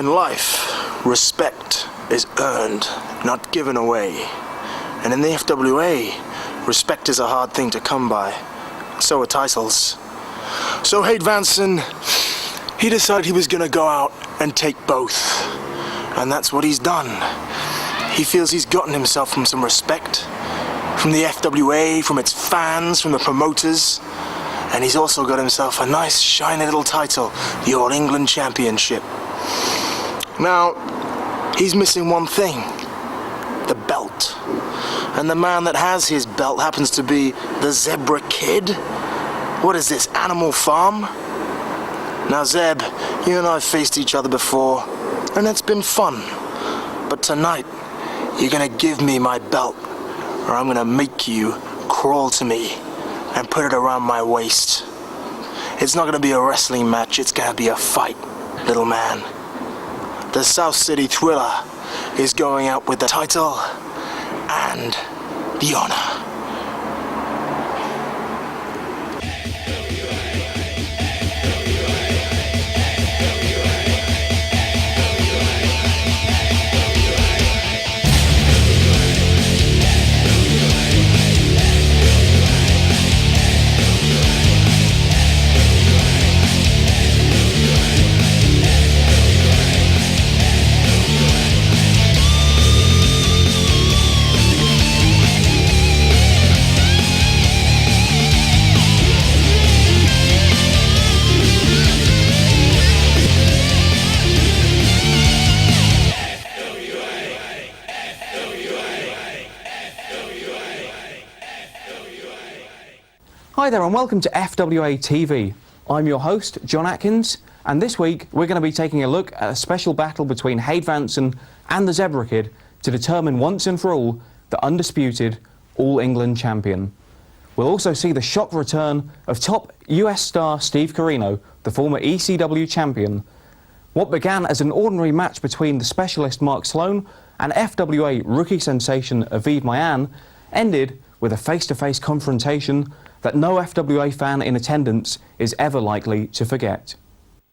In life, respect is earned, not given away. And in the FWA, respect is a hard thing to come by. So are titles. So Hade Vansen, he decided he was gonna go out and take both. And that's what he's done. He feels he's gotten himself some respect from the FWA, from its fans, from the promoters. And he's also got himself a nice, shiny little title, the All England Championship. Now, he's missing one thing, the belt. And the man that has his belt happens to be the Zebra Kid. What is this, Animal Farm? Now, Zeb, you and I have faced each other before, and it's been fun. But tonight, you're gonna give me my belt, or I'm gonna make you crawl to me and put it around my waist. It's not gonna be a wrestling match, it's gonna be a fight, little man. The South City Thriller is going out with the title and the honor. Hi there and welcome to FWA TV. I'm your host, John Atkins, and this week we're going to be taking a look at a special battle between Hade Vansen and the Zebra Kid to determine once and for all the undisputed All England champion. We'll also see the shock return of top US star Steve Corino, the former ECW champion. What began as an ordinary match between the Specialist Mark Sloan and FWA rookie sensation Aviv Maayan ended with a face-to-face confrontation that no FWA fan in attendance is ever likely to forget.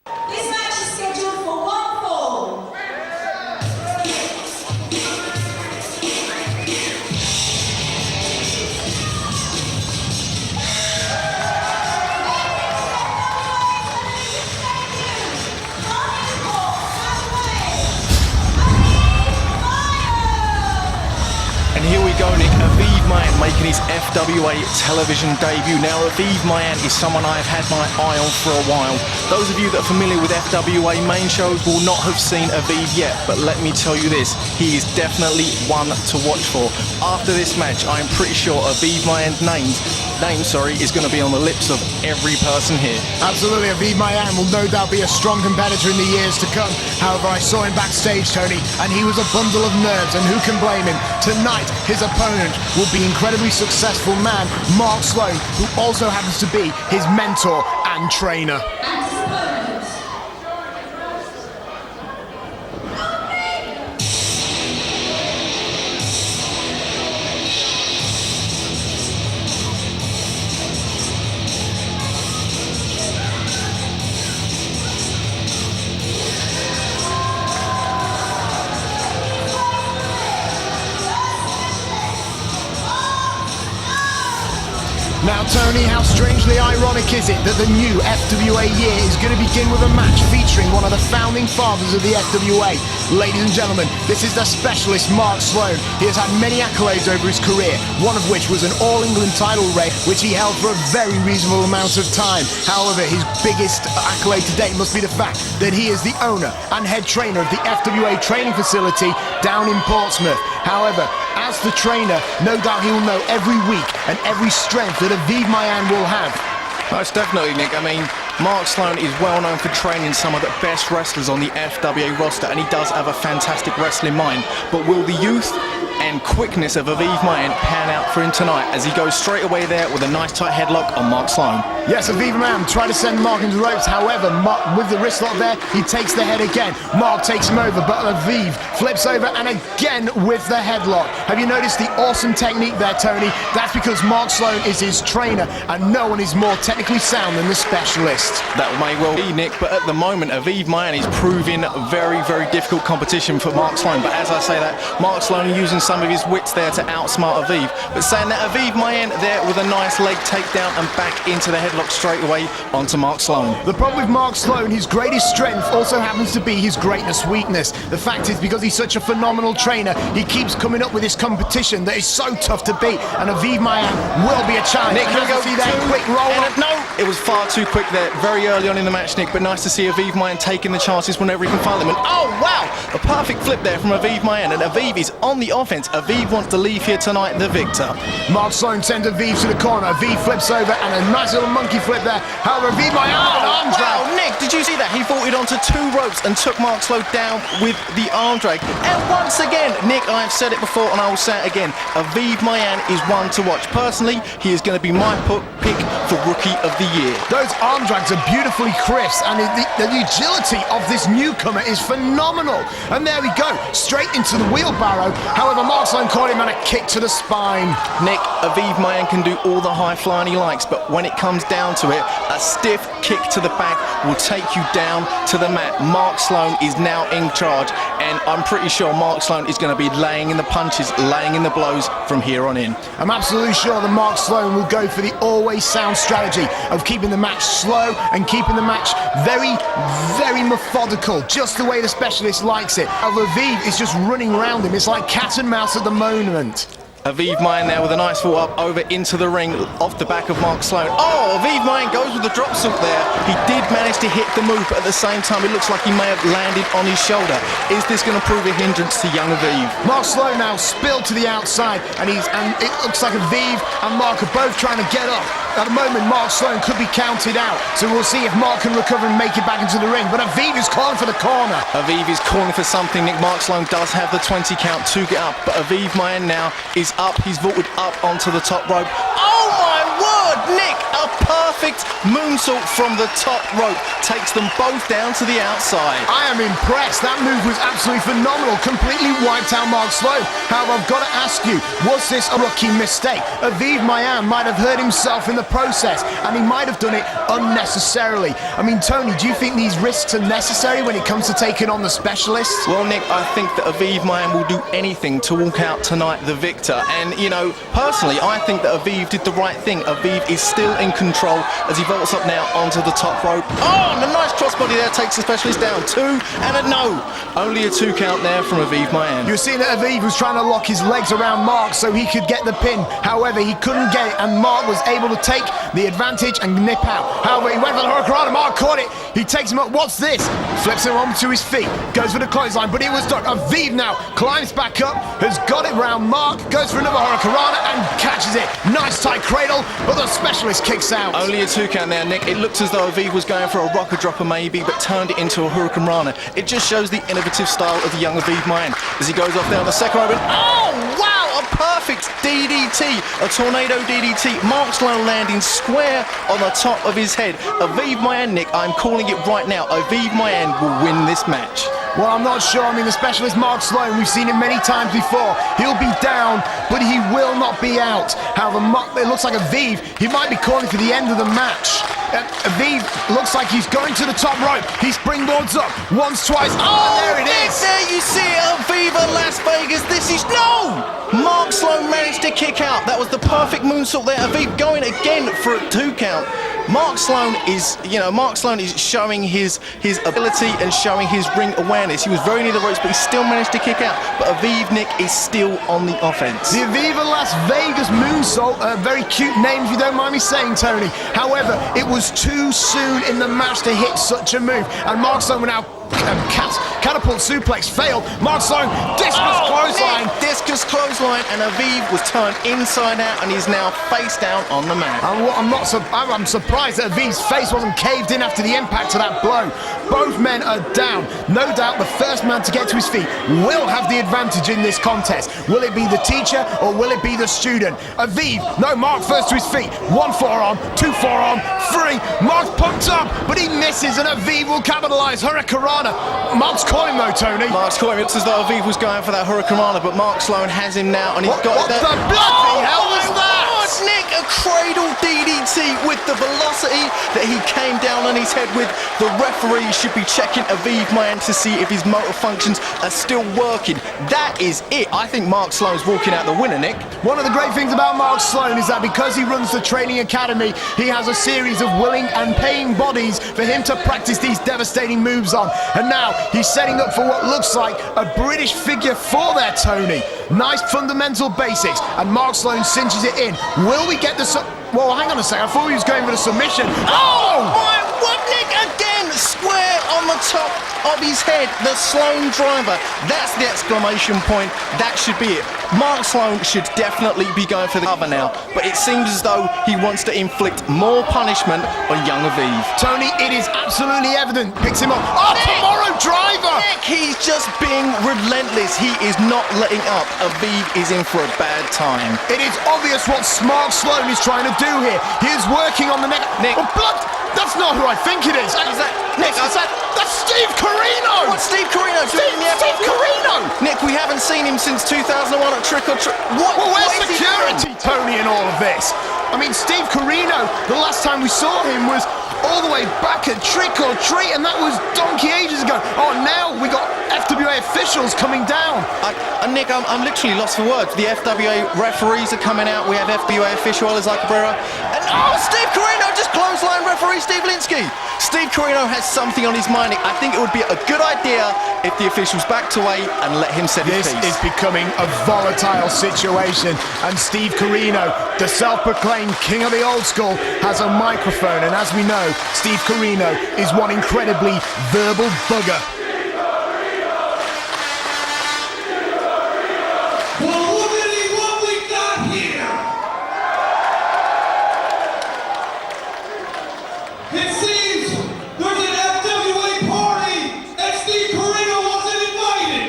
This match is scheduled for one fall. And here we go, Nick. Aviv Maayan making his FWA television debut. Now, Aviv Maayan is someone I've had my eye on for a while. Those of you that are familiar with FWA main shows will not have seen Aviv yet, but let me tell you this, he is definitely one to watch for. After this match, I'm pretty sure Aviv Maayan's name is going to be on the lips of every person here. Absolutely, Aviv Maayan will no doubt be a strong competitor in the years to come. However, I saw him backstage, Tony, and he was a bundle of nerves, and who can blame him? Tonight, his opponent will be incredibly successful man, Mark Sloan, who also happens to be his mentor and trainer. Now, Tony, how strangely ironic is it that the new FWA year is going to begin with a match featuring one of the founding fathers of the FWA. Ladies and gentlemen, this is the Specialist Mark Sloan. He has had many accolades over his career, one of which was an All England title reign, which he held for a very reasonable amount of time. However, his biggest accolade to date must be the fact that he is the owner and head trainer of the FWA training facility down in Portsmouth. However, as the trainer, no doubt he will know every week and every strength that Aviv Maayan will have. Most definitely, Nick. I mean, Mark Sloan is well known for training some of the best wrestlers on the FWA roster, and he does have a fantastic wrestling mind. But will the youth and quickness of Aviv Maayan pan out for him tonight as he goes straight away there with a nice tight headlock on Mark Sloan? Yes, Aviv Maayan tried to send Mark into the ropes. However, Mark, with the wrist lock there, he takes the head again. Mark takes him over, but Aviv flips over and again with the headlock. Have you noticed the awesome technique there, Tony? That's because Mark Sloan is his trainer, and no one is more technically sound than the Specialist. specialist. That may well be, Nick, but at the moment, Aviv Maayan is proving very, very difficult competition for Mark Sloan. But as I say that, Mark Sloan using some of his wits there to outsmart Aviv. But saying that, Aviv Maayan there with a nice leg takedown and back into the headlock straight away onto Mark Sloan. The problem with Mark Sloan, his greatest strength also happens to be his greatest weakness. The fact is, because he's such a phenomenal trainer, he keeps coming up with this competition that is so tough to beat, and Aviv Maayan will be a challenge. Nick, can we go see that quick roll up? No, it was far too quick there, very early on in the match, Nick, but nice to see Aviv Maayan taking the chances whenever he can find them. And oh, wow, a perfect flip there from Aviv Maayan, and Aviv is on the offense. Aviv wants to leave here tonight the victor. Mark Sloan sends Aviv to the corner. Aviv flips over, and a nice little monkey flip there. However, Aviv Maayan, arm drag. Wow, Nick, did you see that? He vaulted onto 2 ropes and took Mark Sloan down with the arm drag. And once again, Nick, I've said it before and I will say it again, Aviv Maayan is one to watch. Personally, he is going to be my pick for Rookie of the Year. Those arm drags are beautifully crisp, and the agility of this newcomer is phenomenal. And there we go, straight into the wheelbarrow. However, Mark Sloan caught him and a kick to the spine. Nick, Aviv Maayan can do all the high flying he likes, but when it comes down to it, a stiff kick to the back will take you down to the mat. Mark Sloan is now in charge, and I'm pretty sure Mark Sloan is going to be laying in the punches, laying in the blows from here on in. I'm absolutely sure that Mark Sloan will go for the always sound strategy of keeping the match slow and keeping the match very, very methodical, just the way the specialist likes it. Aviv is just running around him. It's like cat and mouse at the moment. Aviv Maayan there with a nice fall up over into the ring off the back of Mark Sloan. Oh, Aviv Maayan goes with the drop salt there. He did manage to hit the move, but at the same time, it looks like he may have landed on his shoulder. Is this going to prove a hindrance to young Aviv? Mark Sloan now spilled to the outside, and it looks like Aviv and Mark are both trying to get up. At the moment, Mark Sloan could be counted out, so we'll see if Mark can recover and make it back into the ring. But Aviv is calling for the corner. Aviv is calling for something, Nick. Mark Sloan does have the 20 count to get up, but Aviv Maayan now is up. He's vaulted up onto the top rope. Oh my word, Nick! A perfect moonsault from the top rope takes them both down to the outside. I am impressed. That move was absolutely phenomenal. Completely wiped out Mark Sloan. However, I've got to ask you, was this a rookie mistake? Aviv Maayan might have hurt himself in the process, and he might have done it unnecessarily. I mean, Tony, do you think these risks are necessary when it comes to taking on the specialists? Well, Nick, I think that Aviv Maayan will do anything to walk out tonight the victor. And, you know, personally, I think that Aviv did the right thing. Aviv is still in control as he vaults up now onto the top rope. Oh, and a nice crossbody there takes the specialist down. 2 and a no. Only a 2 count there from Aviv Maayan. You see that Aviv was trying to lock his legs around Mark so he could get the pin. However, he couldn't get it, and Mark was able to take the advantage and nip out. However, he went for the hurricane. Mark caught it. He takes him up. What's this? Flips him onto his feet. Goes for the clothesline, but it was done. Aviv now climbs back up, has got it round Mark, goes for another hurricane and catches it. Nice tight cradle, but the specialist kicks out. Only a 2 count there, Nick. It looks as though Aviv was going for a rocker dropper maybe, but turned it into a hurricane rana. It just shows the innovative style of the young Aviv Maayan as he goes off there on the second rope. Oh, wow! A perfect DDT, a tornado DDT. Mark Sloan landing square on the top of his head. Aviv Maayan, Nick, I'm calling it right now. Aviv Maayan will win this match. Well, I'm not sure. I mean, the specialist Mark Sloan, we've seen it many times before. He'll be down, but he will not be out. However, it looks like Aviv, he might be calling for the end of the match. Aviv looks like he's going to the top rope. He springboards up once, twice. Oh, there it is. There you see it, Aviva Las Vegas. This is no. Mark Sloan managed to kick out. That was the perfect moonsault there. Aviv going again for a 2 count. Mark Sloan is showing his ability and showing his ring awareness. He was very near the ropes, but he still managed to kick out. But Aviv, Nick, is still on the offense. The Aviva Las Vegas moonsault, a very cute name if you don't mind me saying, Tony. However, it was too soon in the match to hit such a move, and Mark Sloan will now catapult suplex failed. Mark Sloan, discus clothesline. Discus clothesline, and Aviv was turned inside out and he's now face down on the mat. I'm surprised that Aviv's face wasn't caved in after the impact of that blow. Both men are down. No doubt the first man to get to his feet will have the advantage in this contest. Will it be the teacher or will it be the student? Aviv, no, Mark first to his feet. 1 forearm, 2 forearm, 3. Mark's pumped up, but he misses, and Aviv will capitalize. Hurricanrana. Mark's calling though, Tony. Mark's calling. It looks as though Aviv was going for that Hurricanrana, but Mark Sloan has him now, and he's got what that. What the bloody hell was that? Nick, a cradle DDT with the velocity that he came down on his head with. The referee should be checking Aviv Maayan to see if his motor functions are still working. That is it. I think Mark Sloan's walking out the winner, Nick. One of the great things about Mark Sloan is that because he runs the training academy, he has a series of willing and paying bodies for him to practice these devastating moves on. And now he's setting up for what looks like a British figure four there, Tony. Nice fundamental basics, and Mark Sloan cinches it in. Will we get the well, hang on a second, I thought he was going for the submission. Oh my, what, Nick, again, square on the top of his head, the Sloan driver. That's the exclamation point, that should be it. Mark Sloan should definitely be going for the cover now, but it seems as though he wants to inflict more punishment on young Aviv. Tony, it is absolutely evident. Picks him up. Oh, tomorrow driver! Nick, he's just being relentless. He is not letting up. Aviv is in for a bad time. It is obvious what Mark Sloan is trying to do here. He is working on the neck. Nick. Oh, blood! That's not who I think it is. Is that Nick? That's Steve Carino! What's Steve Carino doing in the Steve Carino! Nick, we haven't seen him since 2001 at Trick or Treat. Well, where's security, Tony, in all of this? I mean, Steve Carino, the last time we saw him was all the way back at Trick or Treat, and that was donkey ages ago. Oh, now we got FWA officials coming down. Nick, I'm literally lost for words. The FWA referees are coming out. We have FWA official Alex Shane. And Steve Carino just clothesline referee Steve Linsky. Steve Carino has something on his mind. I think it would be a good idea if the officials backed away and let him set his piece. This is becoming a volatile situation, and Steve Carino, the self-proclaimed king of the old school, has a microphone, and as we know, Steve Carino is one incredibly verbal bugger. Well, look at what we got here. It seems there's an FWA party and Steve Carino wasn't invited.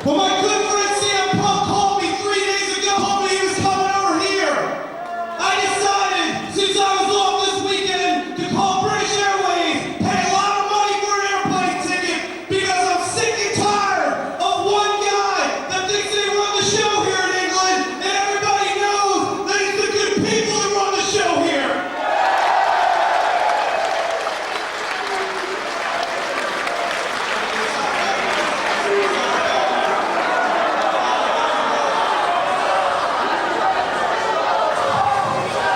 Well, my good friend Sam Punk called me 3 days ago, told me he was coming over here. I decided, since I was off this weekend, to call British Airways, pay a lot of money for an airplane ticket, because I'm sick and tired of one guy that thinks they run the show here in England, and everybody knows that it's the good people that run the show here.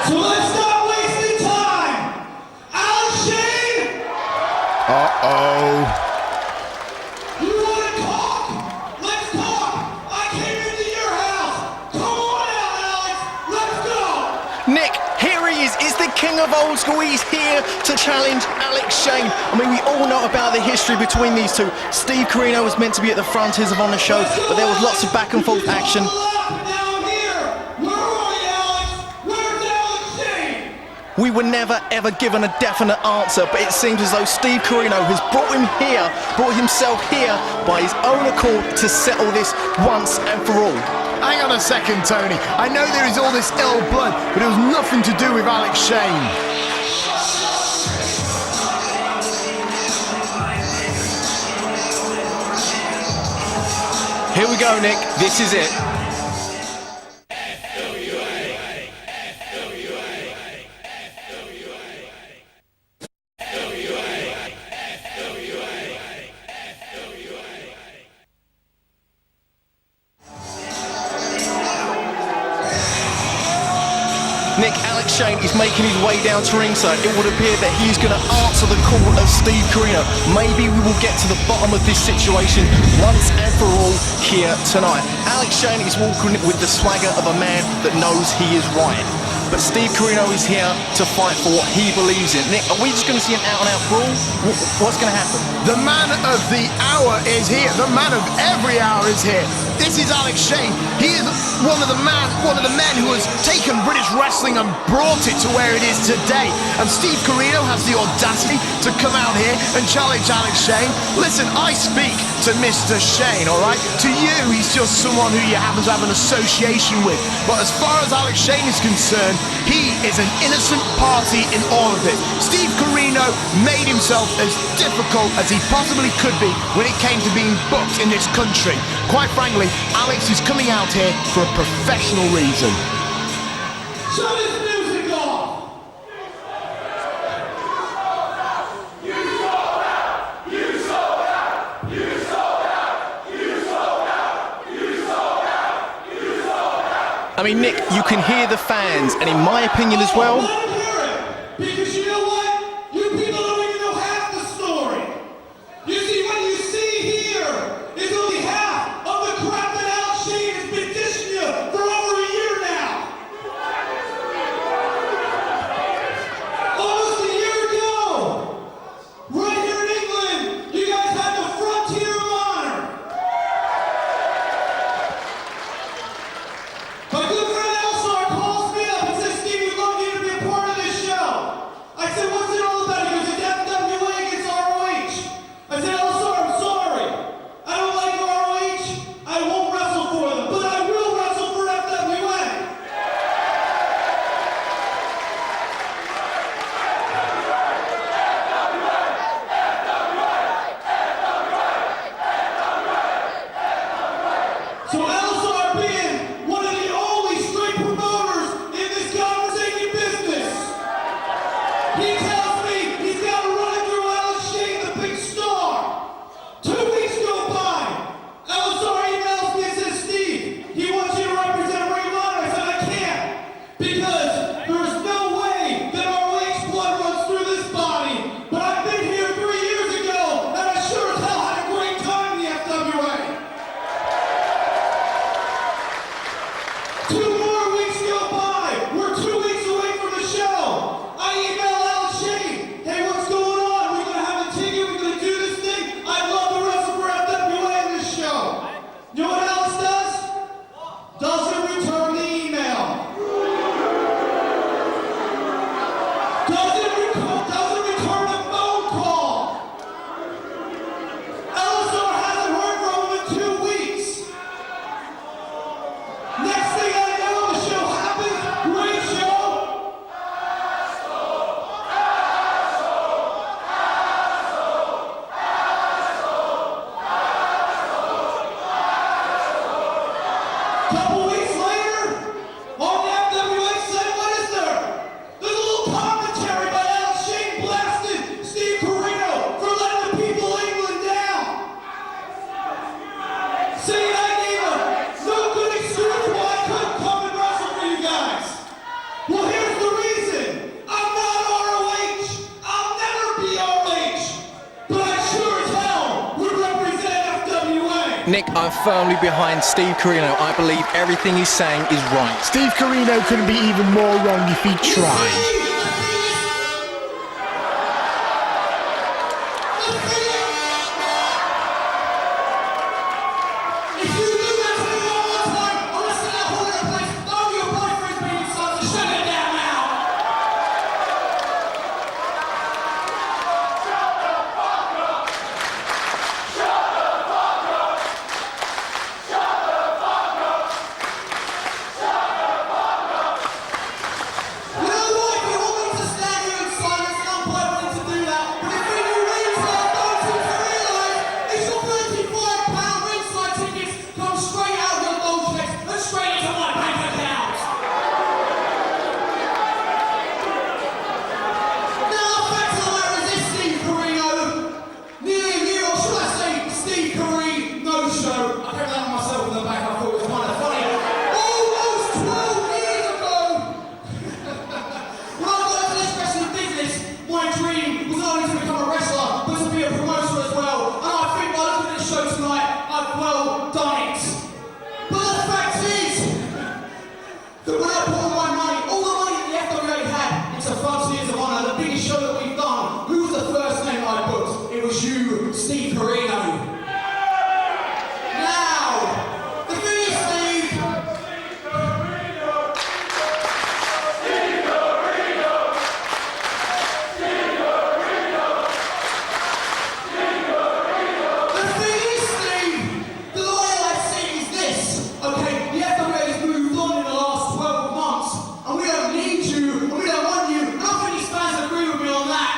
So let's not waste time. Alex Shane, Uh-oh. you want to talk? Let's talk. I came into your house. Come on out, Alex. Let's go. Nick, here he is. Is the king of old school. He's here to challenge Alex Shane. I mean, we all know about the history between these two. Steve Carino was meant to be at the frontiers of On the Show, but there was lots of back and forth action. Down here. Where are you, Alex? Where's Alex Shane? We were never ever given a definite answer, but it seems as though Steve Carino has brought himself here by his own accord to settle this once and for all. Hang on a second, Tony. I know there is all this ill blood, but it was nothing to do with Alex Shane. Here we go, Nick. This is it. Nick, Alex Shane is making his way down to ringside. It would appear that he's going to answer the call of Steve Carino. Maybe we will get to the bottom of this situation once and for all here tonight. Alex Shane is walking with the swagger of a man that knows he is right. But Steve Carino is here to fight for what he believes in. Nick, are we just going to see an out-and-out brawl? What's going to happen? The man of the hour is here. The man of every hour is here. This is Alex Shane. He is one of the men who has taken British wrestling and brought it to where it is today. And Steve Carino has the audacity to come out here and challenge Alex Shane. Listen, I speak to Mr. Shane, all right? To you, he's just someone who you happen to have an association with. But as far as Alex Shane is concerned, he is an innocent party in all of this. Steve Carino Shapiro made himself as difficult as he possibly could be when it came to being booked in this country. Quite frankly, Alex is coming out here for a professional reason. Shut his music off! I mean, Nick, you can hear the fans, and in my opinion as well, Let him hear it! Because you know what? You people don't even know half the story. You see, what you see here is only half of the crap that Alex Shane has been dishing you for over a year now. Almost a year ago, right here in England, you guys had the Frontier of Honor. My good friend Elsar calls me up and says, Steve, we'd love you to be a part of this show. I said, what's it all about? He goes, it's FWA against ROH. I said, Elsar, I'm sorry. I don't like ROH. I won't wrestle for them, but I will wrestle for FWA. So Elsar being one of the only straight promoters in this conversation business, he tells me he's got to run it through Alex Shane, the big star. 2 weeks go by. Elsar emails me and says, Steve, he wants you to represent Ring of Honor. I said, I can't, because there's no way that ROH blood runs through this body. But I've been here 3 years ago, and I sure as hell had a great time in the FWA. 2 more weeks go by. We're 2 weeks away from the show. I email Alex Shane. Hey, what's going on? We're going to have a ticket. We're going to do this thing. I'd love to wrestle for FWA in this show. You know what Alex does? Doesn't return the email. Doesn't return a phone call. Elsar hasn't heard from him in 2 weeks. Next thing I know, the show happens. Great show. Couple weeks later, on the FWA site, what is there? There's a little commentary by Alex Shane blasting Steve Corino for letting the people of England down. Saying I gave a no good excuse why I couldn't come and wrestle for you guys. Well, here's the reason. I'm not ROH. I'll never be ROH. But I sure as hell would represent FWA. Nick, I'm firmly behind Steve Corino. I believe everything he's saying is right. Steve Corino couldn't be even more wrong if he tried. If you do that to me one more time, I'm gonna send that whole other place. Oh, your boyfriend's being insulted. Shut it down now. You know what? If you want me to stand here in silence, I'm quite willing to do that. But if any of you retail don't seem to realise, it's your £35 ringside tickets come straight out of your low checks and straight into my bank account. Now back to the matter is Steve Corino. Nearly a year, or should I say Steve Corino no show. I kept that on myself in the back. I thought it was kind of funny. Almost 12 years ago. When I got into this wrestling business, my dream was not only to become a wrestler, but to be a promoter as well. And I think by looking at this show tonight, I've well done it. But the fact is, that when I put all my money, all the money that the FWA had into Frontiers of Honor, the biggest show that we've done, who was the first name I booked? It was you, Steve Corino. Now, the thing is, Steve, the way I see it is this. Okay, the FWA has moved on in the last 12 months, and we don't need you, and we don't want you. And I think these fans agree with me on that.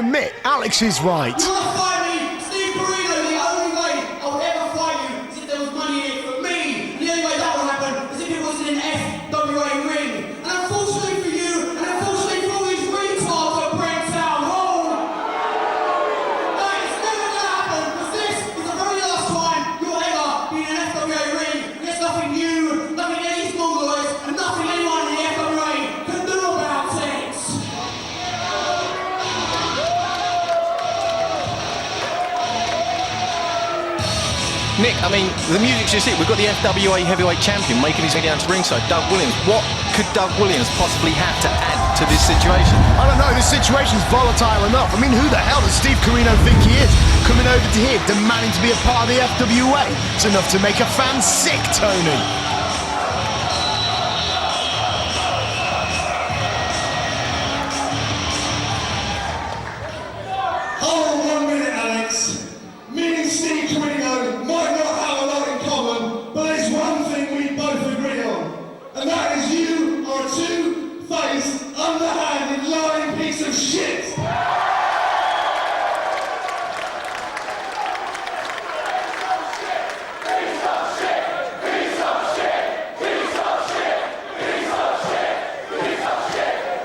admit, Alex is right. You want to fight me? Steve Corino, the only way I would ever fight you is if there was money in it for me. And the only way that would happen is if it was in an FWA ring. And unfortunately for you, and unfortunately for all these retards at Brent Town Hall, that is never going to happen, because this is the very last time you'll ever be in an FWA ring. And there's nothing new, nothing any Mongoloids, and nothing anyone in the FWA can do about it. Nick, I mean, the music's just it. We've got the FWA Heavyweight Champion making his way down to ringside, Doug Williams. What could Doug Williams possibly have to add to this situation? I don't know, this situation's volatile enough. I mean, who the hell does Steve Corino think he is? Coming over to here, demanding to be a part of the FWA. It's enough to make a fan sick, Tony. Hold on 1 minute, Alex. Me and Steve Corino might not have a lot in common, but there's one thing we both agree on. And that is you are a two-faced, underhanded, lying piece of shit.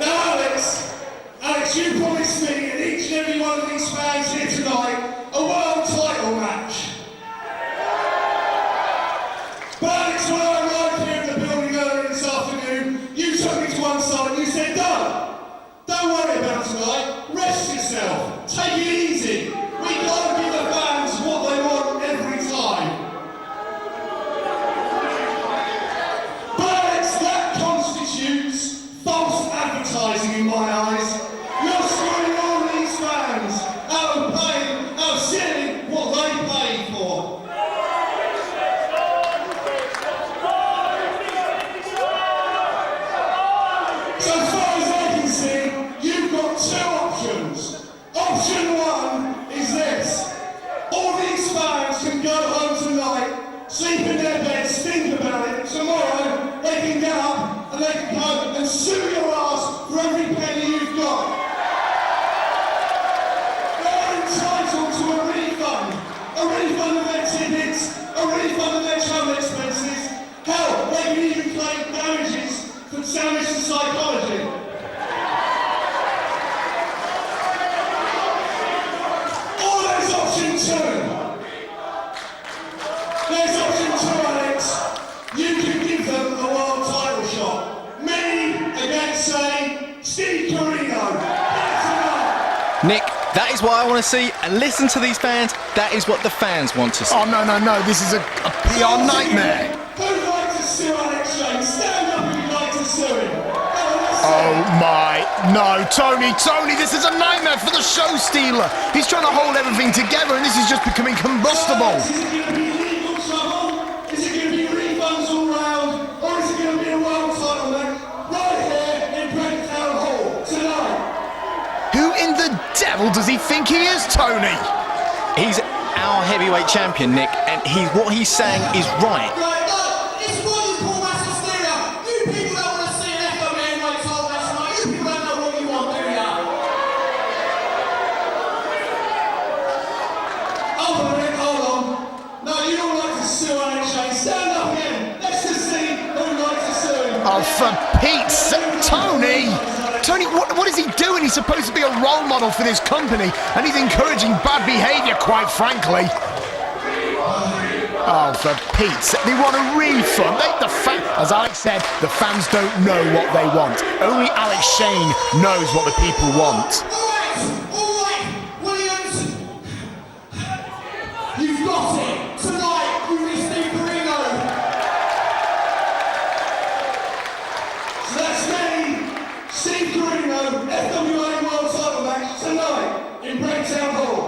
Now, Alex, you promised me and each and every one of these fans here tonight a world title match. But Alex, when I arrived here in the building earlier this afternoon, you took me to one side and you said, don't worry about tonight, rest yourself, take it easy. We can't give the fans what they want every time. But Alex, that constitutes false advertising in my eyes. You're screwing all these fans out of selling what they paid for. So as far as I can see, you've got two options. Option one is this. All these fans can go home tonight, sleep in their beds, think about it. Tomorrow, they can get up and they can go and sue your ass for every penny you've got. They're entitled to a refund of their tickets, a refund of their travel expenses. Hell, they can even claim damages from damage to psychology. Or there's option two. There's option two, Alex. You can give them a world title shot. Me against, say, Steve Corino. That's enough. Nick, that is what I want to see, and listen to these fans. That is what the fans want to see. Oh, no, this is a PR nightmare. Who'd like to sue Alex Shane? Stand up if you'd like to sue him. Oh my, no, Tony, this is a nightmare for the Showstealer. He's trying to hold everything together and this is just becoming combustible. Is it going to be legal trouble? Is it going to be refunds all round? Or is it going to be a world title match right here in Brent Town Hall tonight? Who in the devil does he think he is, Tony? He's our heavyweight champion, Nick, and what he's saying is right. Right, look, it's more than Paul Hysteria. You people don't want to see an FWA heavyweight title match tonight. You people don't know what you want, do ya? Hold on a minute, hold on. No, you don't like to sue Alex Shane. Stand up again. Let's just see who likes to sue him. Oh, for Pete's sake, Tony, what is he doing? He's supposed to be a role model for this company, and he's encouraging bad behaviour, quite frankly. Oh, for Pete's sake, they want a refund. As Alex said, the fans don't know what they want. Only Alex Shane knows what the people want. All right, Williams. You've got it. Tonight, you reach Steve Corino. So that's me, Steve Corino, FWA World Title match tonight in Brent Town Hall.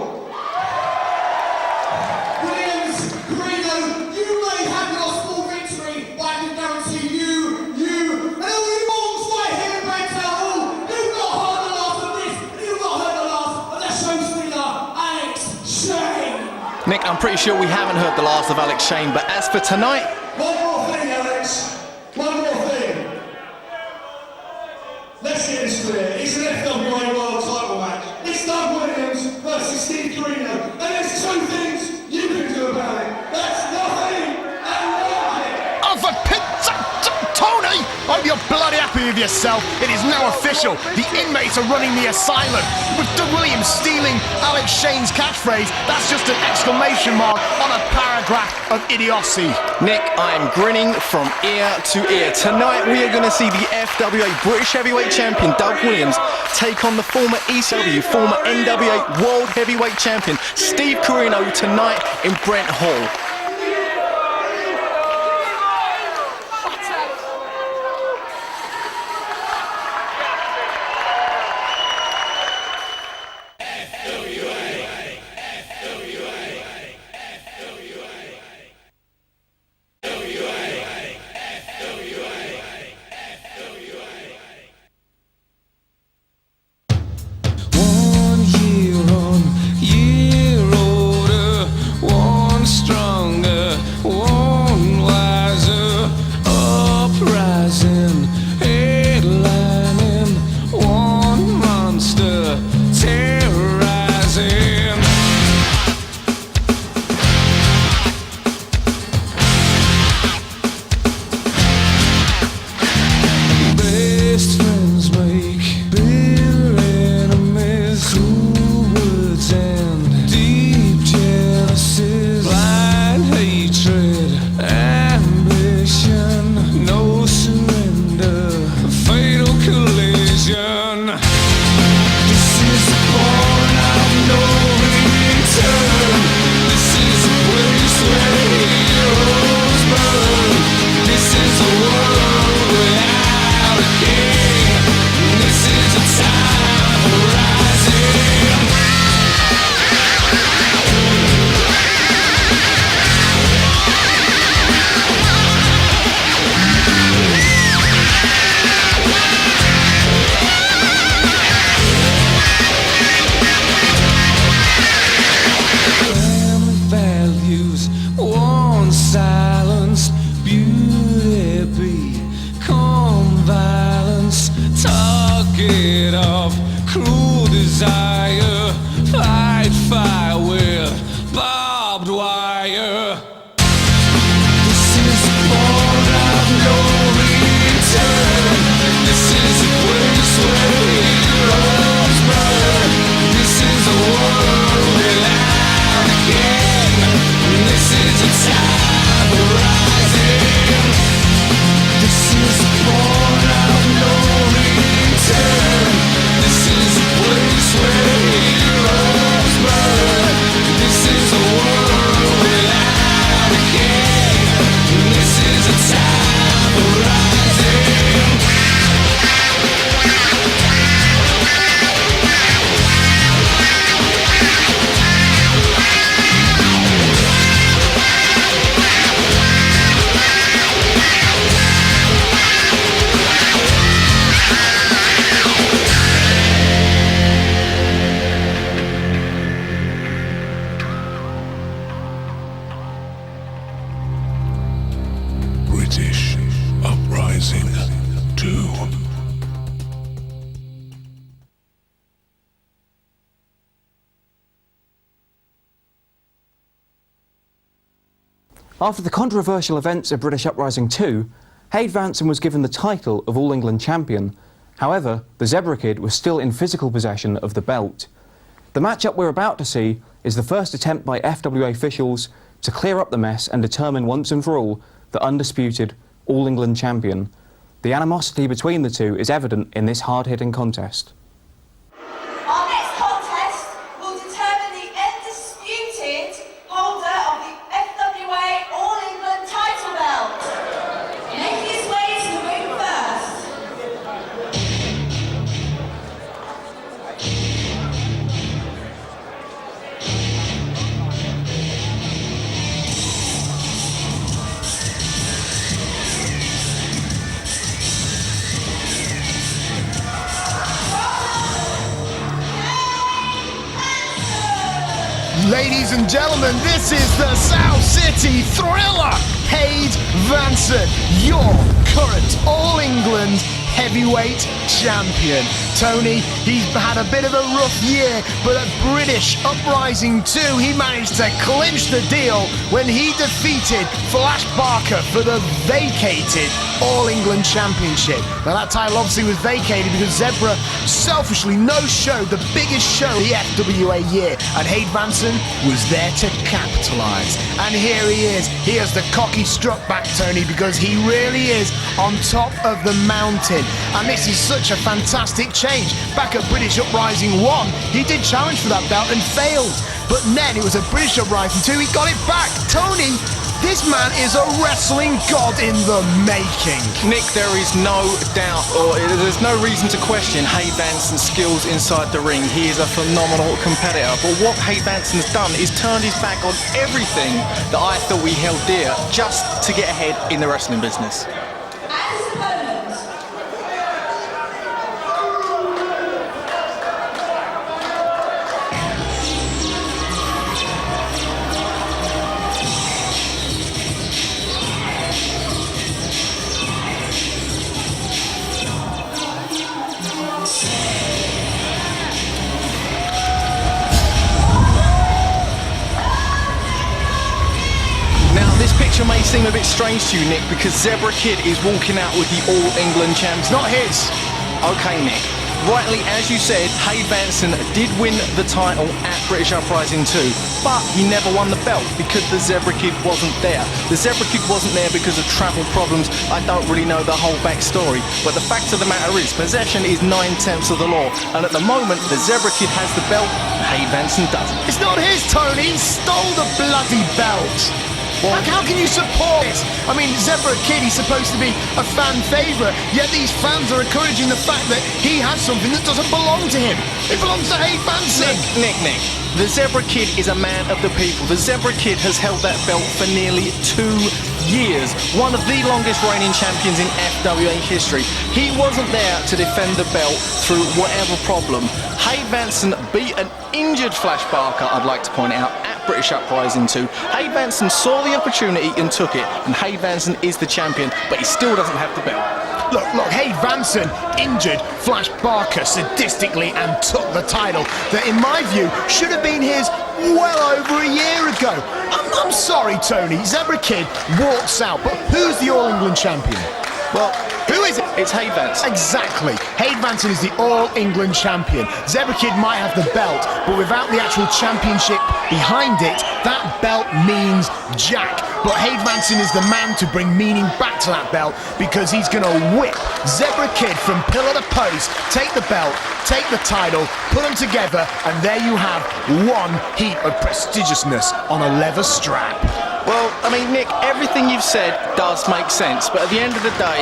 Williams, Corino, you may have your small victory, but I can guarantee you, and all you morons right here in Brent Town Hall, you've not heard the last of this, and you've not heard the last of the Showstealer Alex Shane. Nick, I'm pretty sure we haven't heard the last of Alex Shane, but as for tonight... One more thing, Alex. One more thing. Let's get this clear. It's an FWA World Title match. It's Doug Williams with yourself. It is now official. The inmates are running the asylum. With Doug Williams stealing Alex Shane's catchphrase, that's just an exclamation mark on a paragraph of idiocy. Nick, I am grinning from ear to ear. Tonight we are going to see the FWA British Heavyweight Champion Doug Williams take on the former ECW, former NWA World Heavyweight Champion Steve Corino tonight in Brent Hall. British Uprising II. After the controversial events of British Uprising II, Hade Vansen was given the title of All England Champion. However, the Zebra Kid was still in physical possession of the belt. The matchup we're about to see is the first attempt by FWA officials to clear up the mess and determine once and for all the undisputed All England Champion. The animosity between the two is evident in this hard-hitting contest. Our next contest will determine the undisputed holder of the FWA All England title belt. Making his way to the ring first. Ladies and gentlemen, this is the South City Thriller, Hade Vansen, your current All England Heavyweight Champion. Tony, he's had a bit of a rough year, but at British Uprising II, he managed to clinch the deal when he defeated Flash Barker for the vacated All England Championship. Now that title obviously was vacated because Zebra selfishly no-showed the biggest show of the FWA year, and Hade Vansen was there to capitalise. And here he is. He has the cocky strut back, Tony, because he really is on top of the mountain. And this is such a fantastic change. Back at British Uprising 1, he did challenge for that belt and failed. But then it was at British Uprising 2, he got it back. Tony, this man is a wrestling god in the making. Nick, there is no doubt, or there's no reason to question Hade Vansen's skills inside the ring. He is a phenomenal competitor. But what Hade Vansen's done is turned his back on everything that I thought we held dear just to get ahead in the wrestling business. It may seem a bit strange to you, Nick, because Zebra Kid is walking out with the All England champion. It's not his. Okay, Nick. Rightly, as you said, Hade Vansen did win the title at British Uprising 2, but he never won the belt because the Zebra Kid wasn't there. The Zebra Kid wasn't there because of travel problems. I don't really know the whole backstory, but the fact of the matter is, possession is 9/10 of the law, and at the moment, the Zebra Kid has the belt, and Hade Vansen doesn't. It's not his, Tony. He stole the bloody belt. How can you support it? I mean, Zebra Kid, he's supposed to be a fan favourite, yet these fans are encouraging the fact that he has something that doesn't belong to him. It belongs to Hade Vansen. Nick. The Zebra Kid is a man of the people. The Zebra Kid has held that belt for nearly 2 years. One of the longest reigning champions in FWA history. He wasn't there to defend the belt through whatever problem. Hade Vansen beat an injured Flash Barker, I'd like to point out, at British Uprising 2. Hade Vansen saw the opportunity and took it, and Hade Vansen is the champion, but he still doesn't have the belt. Look, Hade Vansen injured Flash Barker sadistically and took the title that, in my view, should have been his well over a year ago. I'm sorry, Tony. Zebra Kid walks out, but who's the All England champion? Well, who is it? It's Hade Vansen. Exactly. Hade Vansen is the All England champion. Zebra Kid might have the belt, but without the actual championship behind it, that belt means jack. But Hade Vansen is the man to bring meaning back to that belt because he's going to whip Zebra Kid from pillar to post, take the belt, take the title, put them together, and there you have one heap of prestigiousness on a leather strap. Well, I mean, Nick, everything you've said does make sense, but at the end of the day,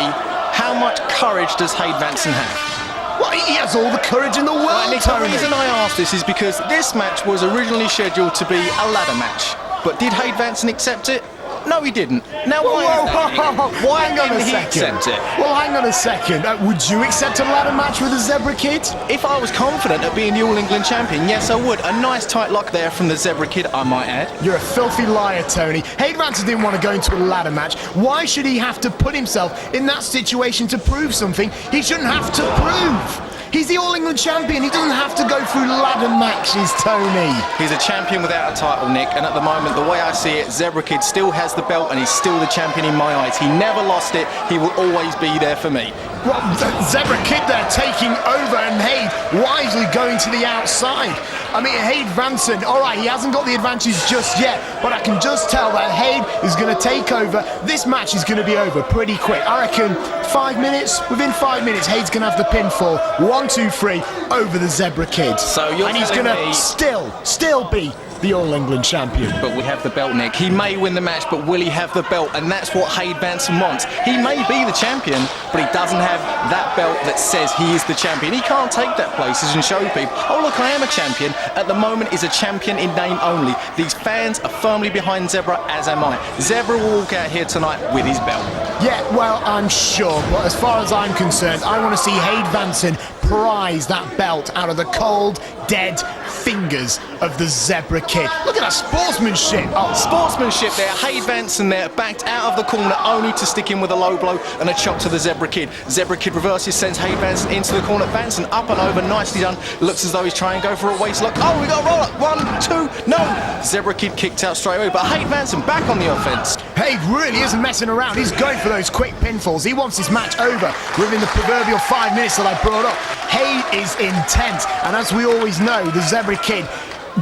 how much courage does Hade Vansen have? Well, he has all the courage in the world, Right, Nick, Tony. the reason I ask this is because this match was originally scheduled to be a ladder match. But did Hade Vansen accept it? No, he didn't. Now, why is that, Nick? Why didn't he accept it? Well, hang on a second. Would you accept a ladder match with a Zebra Kid? If I was confident at being the All England champion, yes, I would. A nice tight lock there from the Zebra Kid, I might add. You're a filthy liar, Tony. Hade Vansen didn't want to go into a ladder match. Why should he have to put himself in that situation to prove something he shouldn't have to prove? He's the All England champion. He doesn't have to go through ladder matches, Tony. He's a champion without a title, Nick, and at the moment, the way I see it, Zebra Kid still has the belt and he's still the champion in my eyes. He never lost it. He will always be there for me. Well, Zebra Kid there taking over and Hade wisely going to the outside. I mean, Hade Vansen, all right, he hasn't got the advantage just yet, but I can just tell that Hade is going to take over. This match is going to be over pretty quick. I reckon 5 minutes, within 5 minutes, Hade's going to have the pinfall. 1, 2, 3, over the Zebra Kid. So you're and he's going to still be the All England champion. But we have the belt, Nick. He may win the match, but will he have the belt? And that's what Hade Vansen wants. He may be the champion, but he doesn't have that belt that says he is the champion. He can't take that places and show people, oh look, I am a champion. At the moment, he's a champion in name only. These fans are firmly behind Zebra, as am I. Zebra will walk out here tonight with his belt. Yeah, well, I'm sure, but as far as I'm concerned, I want to see Hade Vansen prize that belt out of the cold, dead fingers of the Zebra Kid. Look at that sportsmanship. Oh, Sportsmanship there. Hade Vansen there, backed out of the corner, only to stick in with a low blow and a chop to the Zebra Kid. Zebra Kid reverses, sends Hade Vansen into the corner. Vansen up and over, nicely done. Looks as though he's trying to go for a waist lock. Oh, we got a roll up. 1, 2, no. Zebra Kid kicked out straight away, but Hade Vansen back on the offense. Hade really isn't messing around. He's going for those quick pinfalls. He wants his match over within the proverbial 5 minutes that I brought up. Hade is intense, and as we always know, the Zebra Kid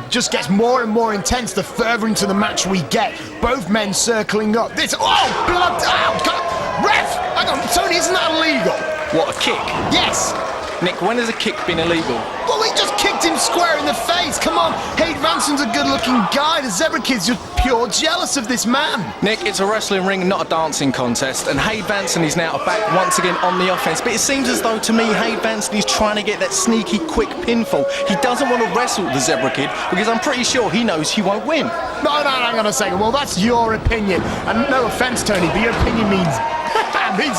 just gets more and more intense the further into the match we get. Both men circling up. This, oh, blood, oh, God. Ref! Hang on, Tony, isn't that illegal? What, a kick? Yes! Nick, when has a kick been illegal? Well, he just kicked him square in the face. Come on, Hade Vansen's a good-looking guy. The Zebra Kid's just pure jealous of this man. Nick, it's a wrestling ring, not a dancing contest, and Hade Vansen is now back once again on the offense. But it seems as though, to me, Hade Vansen is trying to get that sneaky, quick pinfall. He doesn't want to wrestle the Zebra Kid because I'm pretty sure he knows he won't win. No, hang on a second. Well, that's your opinion. And no offence, Tony, but your opinion means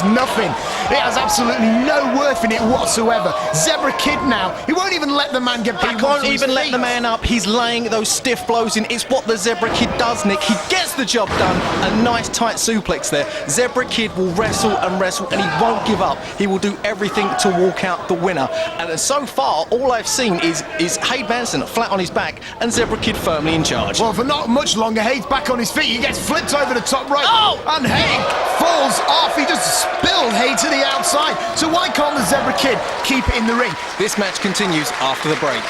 nothing. It has absolutely no worth in it whatsoever. Zebra Kid now, he won't even let the man get back. He won't even let the man up. He's laying those stiff blows in. It's what the Zebra Kid does, Nick. He gets the job done. A nice tight suplex there. Zebra Kid will wrestle and wrestle, and he won't give up. He will do everything to walk out the winner. And so far, all I've seen is Hade Vansen flat on his back and Zebra Kid firmly in charge. Well, for not much longer, Hade's back on his feet. He gets flipped over the top right. Oh! And Hade falls off. He just spilled Hade to the outside. So why can't the Zebra Kid keep it in the ring? This match continues after the break.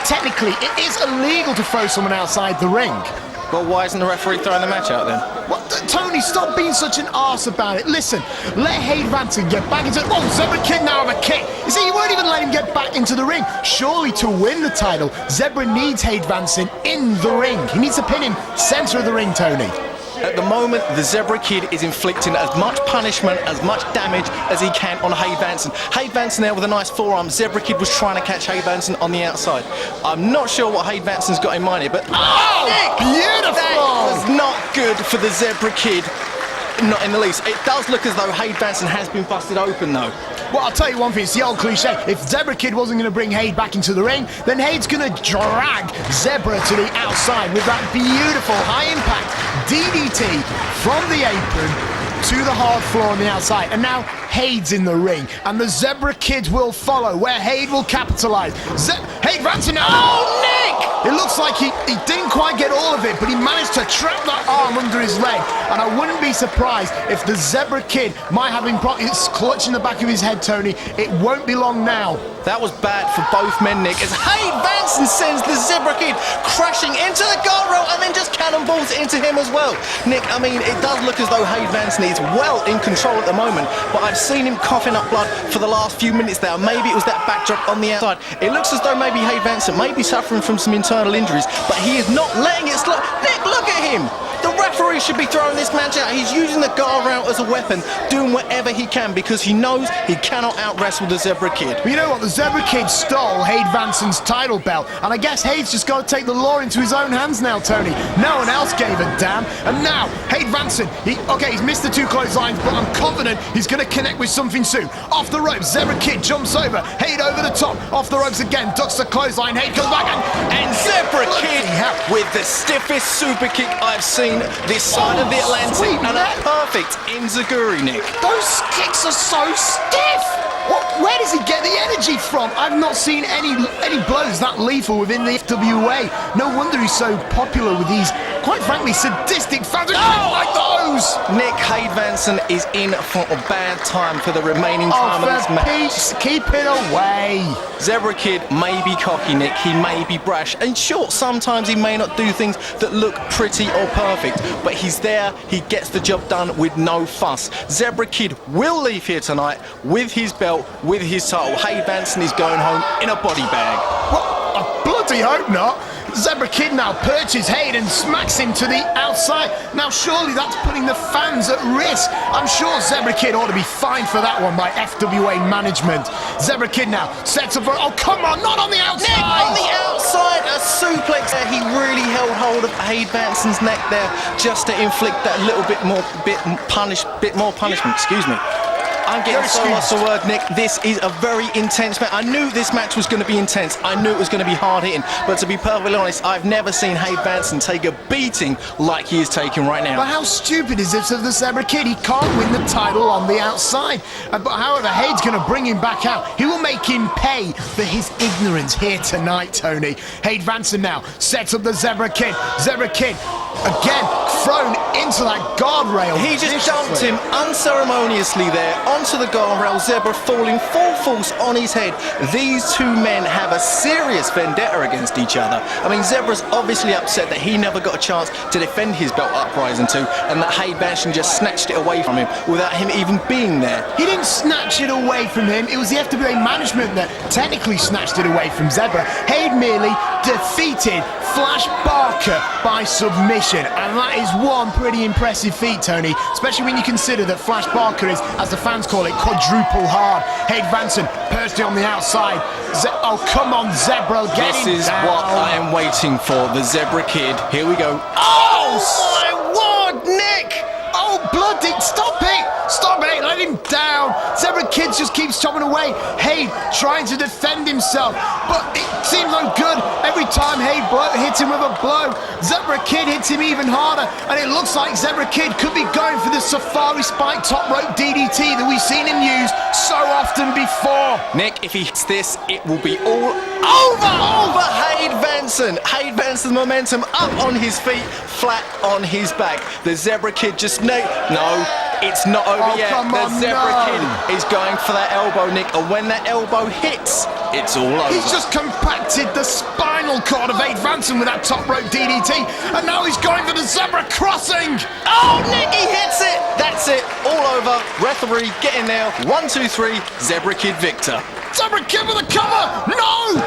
Technically, it is illegal to throw someone outside the ring. Well, why isn't the referee throwing the match out then? What? Tony, stop being such an arse about it. Listen, let Hade Vansen get back into... Oh, Zebra Kid now with a kick. You see, you won't even let him get back into the ring. Surely to win the title, Zebra needs Hade Vansen in the ring. He needs to pin him centre of the ring, Tony. At the moment, the Zebra Kid is inflicting as much punishment, as much damage as he can on Hade Vansen. Hade Vansen there with a nice forearm. Zebra Kid was trying to catch Hade Vansen on the outside. I'm not sure what Hade Vansen's got in mind here, but... Oh, Nick, beautiful! That was not good for the Zebra Kid. Not in the least. It does look as though Hade Vansen has been busted open, though. Well, I'll tell you one thing, it's the old cliche. If Zebra Kid wasn't going to bring Hade back into the ring, then Hade's going to drag Zebra to the outside with that beautiful high-impact DDT from the apron to the hard floor on the outside. And now Hade's in the ring, and the Zebra Kid will follow, where Hade will capitalise. Hade Vansen now. Oh, Nick! It looks like he didn't quite get all of it, but he managed to trap that arm under his leg. And I wouldn't be surprised if the Zebra Kid might have been clutching the back of his head, Tony. It won't be long now. That was bad for both men, Nick, as Hade Vansen sends the Zebra Kid crashing into the guardrail and then just cannonballs into him as well. Nick, I mean, it does look as though Hade Vansen is well in control at the moment, but I've seen him coughing up blood for the last few minutes there. Maybe it was that backdrop on the outside. It looks as though maybe Hade Vansen may be suffering from some internal injuries, but he is not letting it slip. Nick, look at him! The referee should be throwing this match out. He's using the guardrail as a weapon, doing whatever he can because he knows he cannot out-wrestle the Zebra Kid. But you know what? The Zebra Kid stole Hade Vansen's title belt, and I guess Hade's just got to take the law into his own hands now, Tony. No one else gave a damn. And now, Hade Vansen, he's missed the 2 clotheslines, but I'm confident he's going to connect with something soon. Off the ropes, Zebra Kid jumps over, Hade over the top, off the ropes again, ducks the clothesline, Hade comes back and Zebra Kid with the stiffest super kick I've seen this side of the Atlantic, and a perfect enziguri, Nick. Those kicks are so stiff! Where does he get the energy from? I've not seen any blows that lethal within the FWA. No wonder he's so popular with these, quite frankly, sadistic fans like those! Nick, Hade Vansen is in for a bad time for the remaining time of this match. Keep it away! Zebra Kid may be cocky, Nick, he may be brash, and sure, sometimes he may not do things that look pretty or perfect, but he's there, he gets the job done with no fuss. Zebra Kid will leave here tonight with his belt, with his title. Hade Vansen is going home in a body bag. Well, I bloody hope not. Zebra Kid now perches Hade and smacks him to the outside. Now surely that's putting the fans at risk. I'm sure Zebra Kid ought to be fined for that one by FWA management. Zebra Kid now sets up for, oh come on, not on the outside! Nick, on the outside, a suplex there. He really held hold of Hade Vansen's neck there just to inflict that little bit more punishment, excuse me. I'm getting so lost for word, Nick. This is a very intense match. I knew this match was going to be intense. I knew it was going to be hard hitting. But to be perfectly honest, I've never seen Hade Vansen take a beating like he is taking right now. But how stupid is this of the Zebra Kid? He can't win the title on the outside. But however, Hade's going to bring him back out. He will make him pay for his ignorance here tonight, Tony. Hade Vansen now sets up the Zebra Kid. Zebra Kid, again, thrown into that guardrail. He just dumped him unceremoniously there onto the guardrail. Zebra falling full force on his head. These two men have a serious vendetta against each other. I mean, Zebra's obviously upset that he never got a chance to defend his belt Uprising II, and that Hade Vansen just snatched it away from him without him even being there. He didn't snatch it away from him. It was the FWA management that technically snatched it away from Zebra. Hade merely defeated Flash Barker by submission, and that is one pretty impressive feat, Tony, especially when you consider that Flash Barker is, as the fans call it, quadruple hard. Hade Vansen perched it on the outside. Oh, come on, Zebra, get him This is down. what I am waiting for, the Zebra Kid. Here we go. Oh, my word, Nick! Oh, bloody, stop it! Stop it, let him down. Zebra Kid just keeps chopping away. Hade trying to defend himself, but it seems no good. Every time Hade hits him with a blow, Zebra Kid hits him even harder, and it looks like Zebra Kid could be going for the Safari Spike top rope DDT that we've seen him use so often before. Nick, if he hits this, it will be all over Hade Vansen. Hade Vansen's momentum up on his feet, flat on his back. The Zebra Kid just no, it's not over yet. The Zebra Kid is going for that elbow, Nick, and when that elbow hits, it's all over. He's just compacted the spinal cord of Hade Vansen with that top rope DDT, and now he's going for the Zebra crossing. Oh, Nick, he hits it. That's it, all over. Referee, get in there. 1, 2, 3, Zebra Kid victor. Zebra Kid with a cover. No.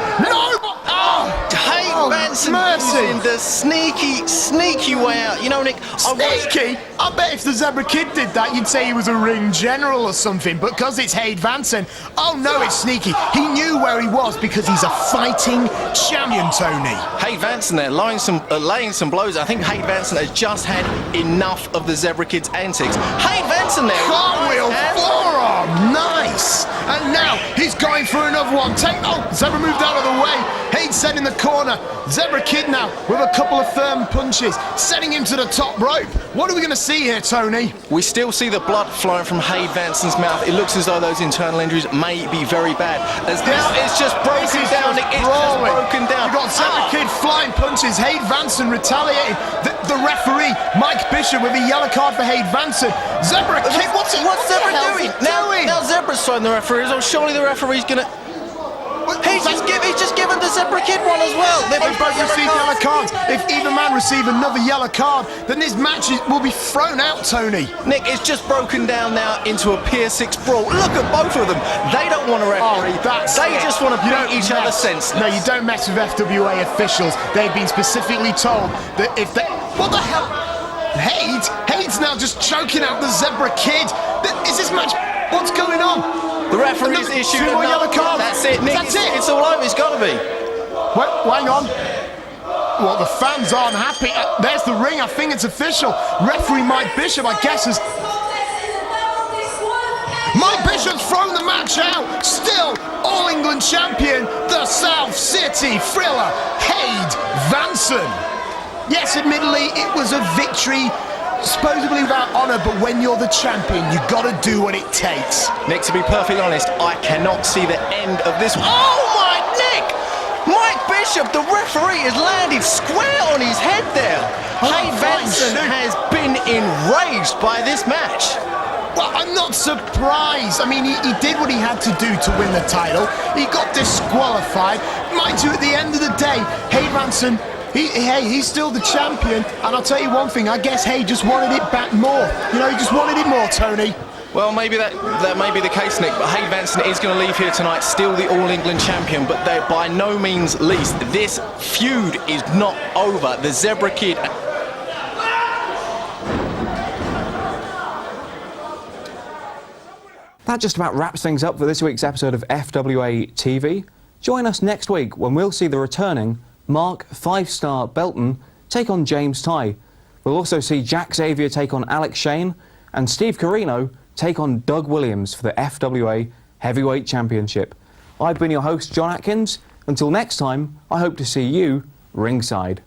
Oh, Hade Vansen using the sneaky way out. You know, Nick, sneaky? I bet if the Zebra Kid did that, you'd say he was a ring general or something, but because it's Hade Vansen, oh no, it's sneaky. He knew where he was because he's a fighting champion, Tony. Hade Vansen there, laying some blows. I think Hade Vansen has just had enough of the Zebra Kid's antics. Hade Vansen there. Cartwheel forearm, nice. And now he's going for another one. Zebra moved out of the way. Hade set in the corner. Zebra Kid now with a couple of firm punches, setting him to the top rope. What are we going to see here, Tony? We still see the blood flowing from Hade Vansen's mouth. It looks as though those internal injuries may be very bad. As now it's just broken down. It's just broken down. You've got Zebra Kid flying punches. Hade Vansen retaliating. The referee, Mike Bishop, with a yellow card for Hade Vansen. Zebra Kid, what's Zebra doing? Now Zebra's throwing the referee. So surely the referee's gonna. He's just given the Zebra Kid one as well. They both received yellow cards. If either man receive another yellow card, then this match will be thrown out, Tony. Nick, it's just broken down now into a Pier 6 brawl. Look at both of them. They don't want a referee. They just want to beat each other senseless. No, you don't mess with FWA officials. They've been specifically told that if they... What the hell? Hade's now just choking out the Zebra Kid. Is this match... What's going on? The referee's issued two more yellow cards. That's it, Nick. It's all over. It's got to be. Wait, hang on. Well, the fans aren't happy. There's the ring. I think it's official. Referee Mike Bishop, I guess, is... Mike Bishop's thrown the match out. Still, All England champion, the South City Thriller, Hade Vansen. Yes, admittedly, it was a victory supposedly without honour, but when you're the champion, you've got to do what it takes. Nick, to be perfectly honest, I cannot see the end of this. Oh my, Nick! Mike Bishop, the referee, has landed square on his head there. Hade Vansen has been enraged by this match. Well, I'm not surprised. I mean, he did what he had to do to win the title. He got disqualified. Mind you, at the end of the day, Hade Vansen, he's still the champion, and I'll tell you one thing, I guess Hade just wanted it back more. You know, he just wanted it more, Tony. Well, maybe that may be the case, Nick, but Hade Vansen is going to leave here tonight still the All England champion, but they're by no means least. This feud is not over. The Zebra Kid... That just about wraps things up for this week's episode of FWA TV. Join us next week when we'll see the returning Mark 5-star Belton take on James Ty. We'll also see Jack Xavier take on Alex Shane and Steve Carino take on Doug Williams for the FWA Heavyweight Championship. I've been your host, John Atkins. Until next time, I hope to see you ringside.